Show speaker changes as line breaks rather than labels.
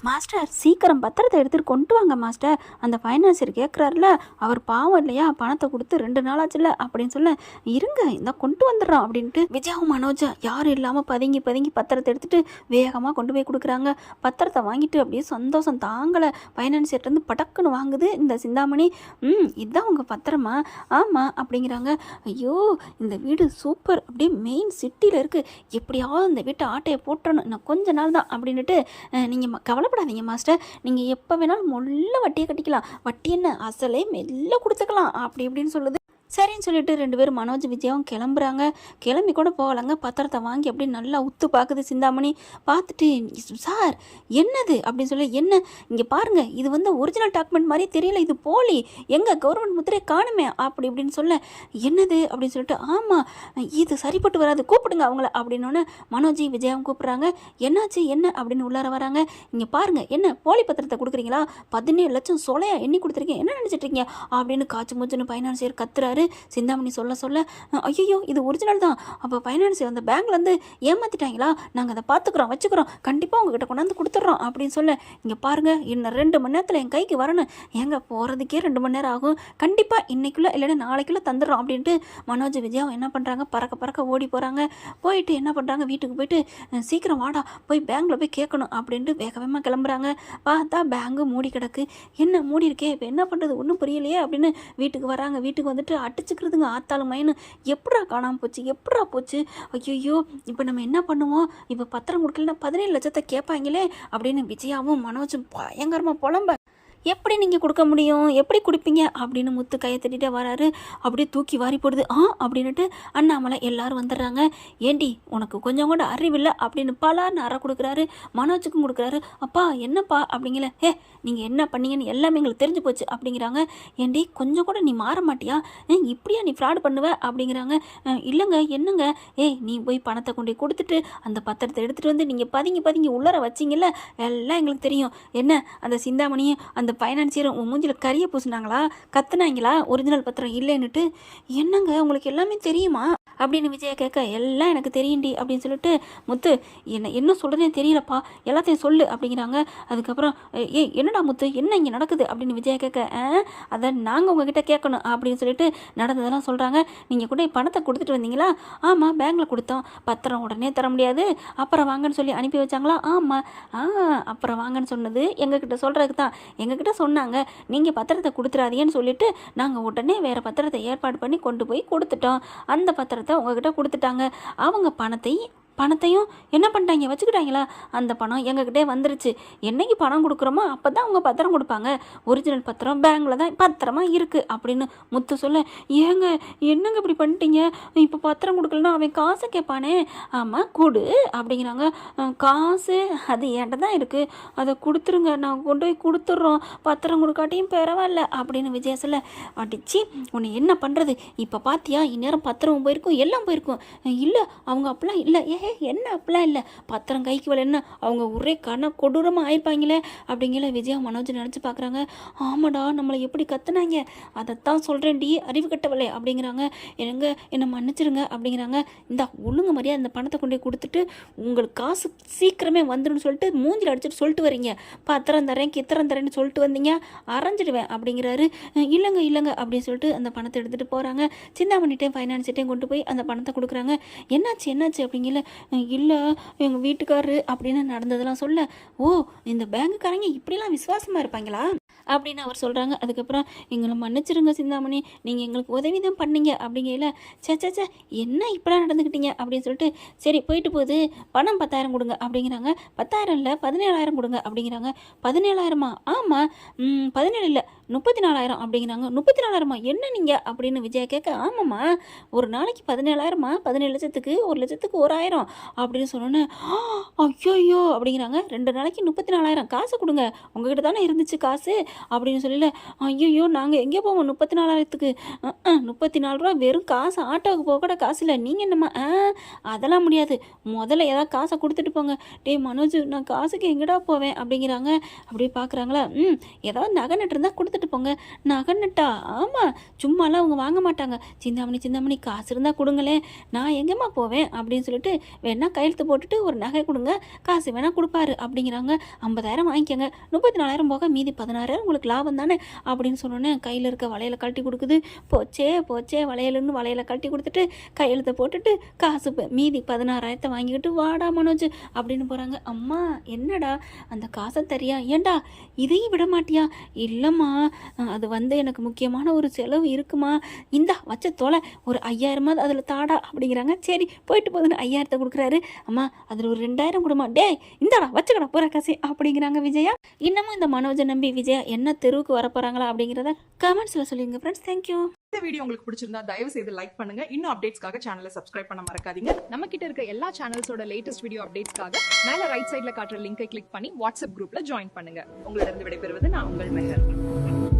Master சீக்கிரம் பத்திரத்தை எடுத்துகிட்டு கொண்டு வாங்க மாஸ்டர், அந்த ஃபைனான்சியர் கேட்குறாருல, அவர் பாவம் இல்லையா, பணத்தை கொடுத்து 2 நாளாச்சுல அப்படின்னு சொல்ல, இருங்க இந்த கொண்டு வந்துடுறோம் அப்படின்ட்டு விஜயாவும் மனோஜா யாரும் இல்லாமல் பதுங்கி பத்திரத்தை எடுத்துகிட்டு வேகமாக கொண்டு போய் கொடுக்குறாங்க. பத்திரத்தை வாங்கிட்டு அப்படியே சந்தோஷம் தாங்கலை. ஃபைனான்சியர்லேருந்து படக்குன்னு வாங்குது இந்த சிந்தாமணி. இதுதான் உங்கள் பத்திரமா? ஆமாம் அப்படிங்கிறாங்க. ஐயோ இந்த வீடு சூப்பர், அப்படியே மெயின் சிட்டியில் இருக்குது, எப்படியாவது இந்த வீட்டை ஆட்டையை போட்டுறணும், இன்னும் கொஞ்ச நாள் தான் அப்படின்ட்டு நீங்கள் கவலைப்படாதீங்க மாஸ்டர், நீங்கள் எப்போ வேணாலும் முள்ள வட்டியை கட்டிக்கலாம், வட்டி என்ன அசலே மெல்ல கொடுத்துக்கலாம் அப்படி இப்படின்னு சொல்லுது. சரின்னு சொல்லிட்டு 2 பேரும் மனோஜ் விஜயாவும் கிளம்புறாங்க. கிளம்பி கூட போகலாங்க. பத்திரத்தை வாங்கி அப்படி நல்லா உத்து பார்க்குது சிந்தாமணி. பார்த்துட்டு சார் என்னது அப்படின்னு சொல்லி, என்ன இங்கே பாருங்கள், இது ஒரிஜினல் டாக்குமெண்ட் மாதிரி தெரியல, இது போலி, எங்கே கவர்மெண்ட் முத்திரையை காணுமே அப்படி இப்படின்னு சொல்ல, என்னது அப்படின்னு சொல்லிட்டு, ஆமாம் இது சரிப்பட்டு வராது, கூப்பிடுங்க அவங்கள அப்படின்னோடனே மனோஜி விஜயாவும் கூப்பிட்றாங்க. என்னாச்சு என்ன அப்படின்னு உள்ளார வராங்க. இங்கே பாருங்கள், என்ன போலி பத்திரத்தை கொடுக்குறீங்களா, 17 லட்சம் சொலையா எண்ணி கொடுத்துருக்கீங்க, என்ன நினச்சிட்டு இருக்கீங்க அப்படின்னு காய்ச்சி மூச்சுன்னு ஃபைனான்சியர் கத்துறாரு. சிந்தாமணி சொல்ல ஐயோ இது ஒரிஜினல் தான், அப்போ ஃபைனான்சியர் அந்த பேங்க்லேருந்து ஏமாத்திட்டாங்களா, நாங்கள் அதை பார்த்துக்குறோம் வச்சுக்கிறோம், கண்டிப்பாக உங்ககிட்ட கொண்டாந்து கொடுத்துட்றோம் அப்படின்னு சொல்ல, இங்கே பாருங்கள் இன்னும் 2 மணி நேரத்தில் என் கைக்கு வரணும், ஏங்க போகிறதுக்கே 2 மணி நேரம் ஆகும், கண்டிப்பாக இன்னைக்குள்ளே இல்லைன்னா நாளைக்குள்ளே தந்துடுறோம் அப்படின்ட்டு மனோஜ் விஜயாவும் என்ன பண்ணுறாங்க, பறக்க ஓடி போகிறாங்க. போயிட்டு என்ன பண்ணுறாங்க, வீட்டுக்கு போயிட்டு சீக்கிரம் வாடா போய் பேங்க்கில் போய் கேட்கணும் அப்படின்ட்டு வேகமாக கிளம்புறாங்க. பார்த்தா பேங்கு மூடி கிடக்கு. என்ன மூடி இருக்கே, இப்போ என்ன பண்ணுறது ஒன்றும் புரியலையே அப்படின்னு வீட்டுக்கு வராங்க. வீட்டுக்கு வந்துட்டு அடிச்சுக்கிறதுங்க ஆத்தாலும் மைனு, எப்படா காணாமல் போச்சு, ஐயோ இப்போ நம்ம என்ன பண்ணுவோம், இப்போ பத்திரம் கொடுக்கலன்னா 17 லட்சத்தை கேட்பாங்களே அப்படின்னு விஜயாவும் மனோஜும் பயங்கரமாக புலம்ப. எப்படி நீங்கள் கொடுக்க முடியும், எப்படி கொடுப்பீங்க அப்படின்னு முத்து கையை தட்டிகிட்டே வராரு. அப்படியே தூக்கி வாரி போடுது. அப்படின்ட்டு அண்ணாமலை எல்லாரும் வந்துடுறாங்க. ஏண்டி உனக்கு கொஞ்சம் கூட அறிவில்லை அப்படின்னு பலான்னு அறை கொடுக்குறாரு. மனோஜுக்கும் கொடுக்குறாரு. அப்பா என்னப்பா அப்படிங்கல, நீங்கள் என்ன பண்ணீங்கன்னு எல்லாமே எங்களுக்கு தெரிஞ்சு போச்சு அப்படிங்கிறாங்க. ஏண்டி கொஞ்சம் கூட நீ மாற மாட்டியா, இப்படியா நீ ஃப்ராடு பண்ணுவ அப்படிங்கிறாங்க. இல்லைங்க என்னங்க, நீ போய் பணத்தை கொண்டு கொடுத்துட்டு அந்த பத்திரத்தை எடுத்துகிட்டு வந்து நீங்கள் பதுங்கி உள்ளர வச்சிங்கல்ல, எல்லாம் எங்களுக்கு தெரியும். என்ன அந்த சிந்தாமணியும் அந்த ஃபைனான்சியரும் உன் மூஞ்சில் கறியை பூசினாங்களா, கத்துனாங்களா ஒரிஜினல் பத்திரம் இல்லைன்னுட்டு? என்னங்க உங்களுக்கு எல்லாமே தெரியுமா அப்படின்னு விஜயா கேட்க, எல்லாம் எனக்கு தெரியுண்டி அப்படின்னு சொல்லிட்டு, முத்து என்ன சொல்கிறதே தெரியலப்பா, எல்லாத்தையும் சொல்லு அப்படிங்கிறாங்க. அதுக்கப்புறம் என்னடா முத்து என்ன இங்கே நடக்குது அப்படின்னு விஜயா கேட்க, அதை நாங்கள் உங்ககிட்ட கேட்கணும் அப்படின்னு சொல்லிட்டு நடந்ததெல்லாம் சொல்கிறாங்க. நீங்கள் கூட பணத்தை கொடுத்துட்டு வந்தீங்களா? ஆமாம் பேங்க்கில் கொடுத்தோம், பத்திரம் உடனே தர முடியாது, அப்புறம் வாங்கன்னு சொல்லி அனுப்பி வச்சாங்களா? ஆமாம். அப்புறம் வாங்கன்னு சொன்னது எங்ககிட்ட சொல்கிறதுக்கு தான், எங்ககிட்ட சொன்னாங்க நீங்கள் பத்திரத்தை கொடுத்துறாதீங்கன்னு சொல்லிட்டு நாங்கள் உடனே வேறு பத்திரத்தை ஏற்பாடு பண்ணி கொண்டு போய் கொடுத்துட்டோம். அந்த பத்திரத்தை உங்ககிட்ட கொடுத்துட்டாங்க. அவங்க பணத்தையும் என்ன பண்ணிட்டாங்க, வச்சுக்கிட்டாங்களா? அந்த பணம் எங்ககிட்டே வந்துருச்சு. என்னைக்கு பணம் கொடுக்குறோமோ அப்போ தான் அவங்க பத்திரம் கொடுப்பாங்க. ஒரிஜினல் பத்திரம் பேங்கில் தான் பத்திரமா இருக்குது அப்படின்னு முத்து சொல்ல, ஏங்க என்னங்க இப்படி பண்ணிட்டீங்க, இப்போ பத்திரம் கொடுக்கலன்னா அவன் காசை கேட்பானே. ஆமாம் கொடு அப்படிங்கிறாங்க. காசு அது என்கிட்ட தான் இருக்குது, அதை கொடுத்துருங்க, நான் கொண்டு போய் கொடுத்துட்றோம், பத்திரம் கொடுக்காட்டியும் பரவாயில்ல அப்படின்னு விஜயா சொல்ல, அடிச்சு உன்னை என்ன பண்ணுறது, இப்போ பார்த்தியா இந்நேரம் பத்திரம் போயிருக்கும் எல்லாம் போயிருக்கும். இல்லை அவங்க அப்படிலாம் இல்லை, என்ன அப்படிலாம் இல்லை, பத்திரம் கைக்கு வரல, என்ன அவங்க ஒரே கொடூரமாக ஆயிருப்பாங்களே அப்படிங்கிற விஜயா மனோஜ் நினச்சி பார்க்குறாங்க. ஆமாடா நம்மளை எப்படி கத்துனாங்க, அதைத்தான் சொல்கிறேன்டி அறிவு கட்டவளே அப்படிங்கிறாங்க. என்னை மன்னிச்சிருங்க அப்படிங்கிறாங்க. இந்த ஒழுங்கு மாதிரியா இந்த பணத்தை கொண்டு போய் கொடுத்துட்டு உங்களுக்கு காசு சீக்கிரமே வந்துடும் சொல்லிட்டு மூஞ்சில் அடிச்சுட்டு சொல்லிட்டு வரீங்க, பத்திரம் தரேன் கித்திரம் தரேன்னு சொல்லிட்டு வந்தீங்க, அரைஞ்சிடுவேன் அப்படிங்கிறாரு. இல்லைங்க அப்படின்னு சொல்லிட்டு அந்த பணத்தை எடுத்துகிட்டு போகிறாங்க. சிந்தாமணிட்டையும் ஃபைனான்ஸ்கிட்டையும் கொண்டு போய் அந்த பணத்தை கொடுக்குறாங்க. என்னாச்சு அப்படிங்கல, இல்லை எங்கள் வீட்டுக்காரரு அப்படின்னு நடந்ததெல்லாம் சொல்ல, ஓ இந்த பேங்குக்காரங்க இப்படிலாம் விசுவாசமாக இருப்பாங்களா அப்படின்னு அவர் சொல்கிறாங்க. அதுக்கப்புறம் எங்களை மன்னிச்சிருங்க சிந்தாமணி, நீங்கள் எங்களுக்கு உதவி தான் பண்ணீங்க அப்படிங்கல, சே என்ன இப்படிலாம் நடந்துக்கிட்டீங்க அப்படின்னு சொல்லிட்டு, சரி போயிட்டு போகுது பணம் 10,000 கொடுங்க அப்படிங்கிறாங்க. 10,000 இல்லை 17,000 கொடுங்க அப்படிங்கிறாங்க. 17,000மா? ஆமாம் 17 இல்லை 34,000 அப்படிங்கிறாங்க. 34,000மா என்ன நீங்கள் அப்படின்னு விஜயா கேட்க, ஆமாம்மா ஒரு நாளைக்கு 17,000மா, 17 லட்சத்துக்கு 1 லட்சத்துக்கு 1,000 அப்படின்னு சொன்னோன்னே, ஐயோ அப்படிங்கிறாங்க. 2 நாளைக்கு 34,000 காசு கொடுங்க, உங்ககிட்ட தானே இருந்துச்சு காசு அப்படின்னு சொல்லல. ஐயோ நாங்கள் எங்கே போவோம் 34,000த்துக்கு, 34 ரூபா வெறும் காசு, ஆட்டோவுக்கு போக கூட காசு இல்லை, நீங்கள் என்னம்மா அதெல்லாம் முடியாது, முதல்ல ஏதாவது காசை கொடுத்துட்டு போங்க. டே மனோஜ் நான் காசுக்கு எங்கடா போவேன் அப்படிங்கிறாங்க. அப்படியே பார்க்குறாங்களா, ஏதாவது நகை நட்டு இருந்தால் கொடுத்துட்டு போங்க. நகை நட்டா? ஆமாம் சும்மாலாம் அவங்க வாங்க மாட்டாங்க. சிந்தாமணி காசு இருந்தால் கொடுங்களேன், நான் எங்கேம்மா போவேன் அப்படின்னு சொல்லிட்டு வேணா கையெழுத்து போட்டுட்டு ஒரு நகை கொடுங்க, காசு வேணா கொடுப்பாரு அப்படிங்கிறாங்க. 50,000 வாங்கிக்கோங்க, 34,000 போக மீதி 16,000 உங்களுக்கு லாபம் தானே அப்படின்னு சொன்னோன்னே கையில் இருக்க வளையலை கழட்டி கொடுக்குது. போச்சே போச்சே வளையலுன்னு வளையலை கழட்டி கொடுத்துட்டு கையெழுத்தை போட்டுட்டு காசு மீதி 16,000 வாங்கிக்கிட்டு வாடா மனோஜ் அப்படின்னு போகிறாங்க. அம்மா என்னடா அந்த காசை தரியா? ஏண்டா இதையும் விட மாட்டியா? இல்லைம்மா, அது எனக்கு முக்கியமான ஒரு செலவு இருக்குமா, இந்தா வச்ச தோலை ஒரு 5,000 அதில் தாடா அப்படிங்கிறாங்க. சரி போயிட்டு போதுன்னு 5,000 கொடுக்குறாரு. அம்மா அதில் ஒரு 2,000 கொடுமா, டேய் இந்தாடா வச்சுக்கடா பூரா காசு அப்படிங்கிறாங்க விஜயா. இன்னமும் இந்த மனோஜை நம்பி விஜயா என்ன தெருவுக்கு வரப்போகிறாங்களா அப்படிங்கிறத கமெண்ட்ஸில் சொல்லிடுங்க ஃப்ரெண்ட்ஸ். தேங்க்யூ.
இந்த வீடியோ உங்களுக்கு பிடிச்சிருந்தா தயவு செய்து லைக் பண்ணுங்க. இன்னும் அப்டேட்ஸ்க்காக சேனலை சப்ஸ்கிரைப் பண்ண மறக்காதீங்க.
நம்ம கிட்ட இருக்க எல்லா சேனல்ஸோட லேட்டஸ்ட் வீடியோ அப்டேட்ஸ்க்காக மேல ரைட் சைடுல காட்டுற லிங்கை கிளிக் பண்ணி வாட்ஸ்அப் குரூப்ல ஜாயின் பண்ணுங்க.
உங்களிடம் விடைபெறுவது நான் உங்கள் மெஹர்.